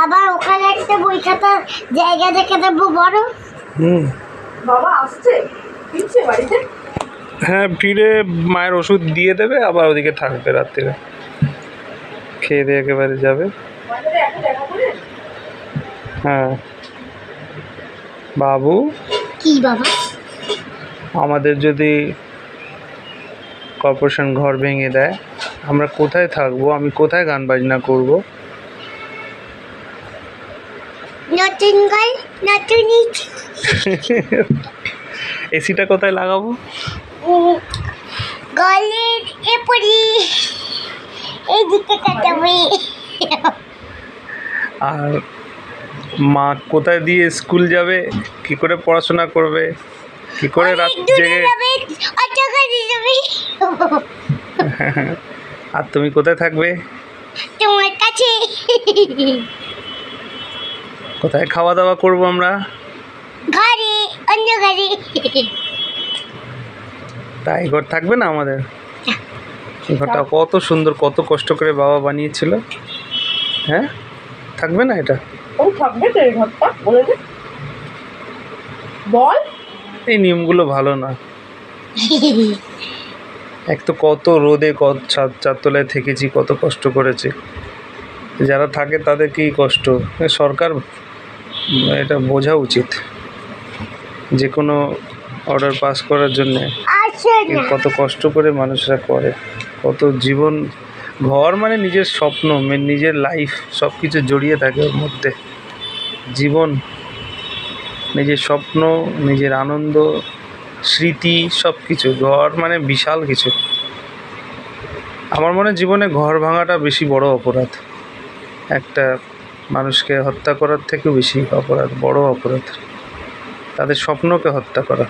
আবার ওখানে একটা বই খাতার জায়গা দেখে দেবো বড়। বাবা আসছে ফিরছে বাড়িতে? হ্যাঁ, ফিরে মায়ের ওষুধ দিয়ে দেবে, আবার ওদিকে থাকবে রাত্রিরে, খেয়ে দিয়ে একেবারে যাবে। হ্যাঁ বাবু, কি বাবা? আমাদের যদি কর্পোরেশন ঘর ভেঙে দেয়, আমরা কোথায় থাকবো? আমি কোথায় গান বাজনা করবো? নতুন ঘর নতুন এসিটা কোথায় লাগাবো? গলের এপরি এইদিকে কাটাবে। আর মা কোথায় দিয়ে স্কুল যাবে? কি করে পড়াশোনা করবে? কি করে রাত জেগে? আর তুমি কোথায় থাকবে? তোমার কাছে। কোথায় খাওয়া দাওয়া করবো আমরা? ঘরে, অন্য ঘরে। তাই ঘর থাকবে না আমাদের? এই ঘরটা কত সুন্দর, কত কষ্ট করে বাবা বানিয়েছিল। হ্যাঁ, থাকবে না এটা? ও থাকবে তো এই ঘরটা, বলে দে বল। এই নিয়মগুলো ভালো না। এক তো কত রোদে, কত চারতলায় থেকেছি, কত কষ্ট করেছি। যারা থাকে তাদের কি কষ্ট, সরকার এটা বোঝা উচিত। যে কোনো অর্ডার পাস করার জন্যে কত কষ্ট করে মানুষরা করে, কত জীবন। ঘর মানে নিজের স্বপ্ন, নিজের লাইফ, সব কিছু জড়িয়ে থাকে ওর মধ্যে। জীবন, নিজের স্বপ্ন, নিজের আনন্দ, স্মৃতি, সব কিছু। ঘর মানে বিশাল কিছু। আমার মনে হয় জীবনে ঘর ভাঙাটা বেশি বড় অপরাধ। একটা মানুষকে হত্যা করার থেকেও বেশি অপরাধ, বড় অপরাধ তাদের স্বপ্নকে হত্যা করা।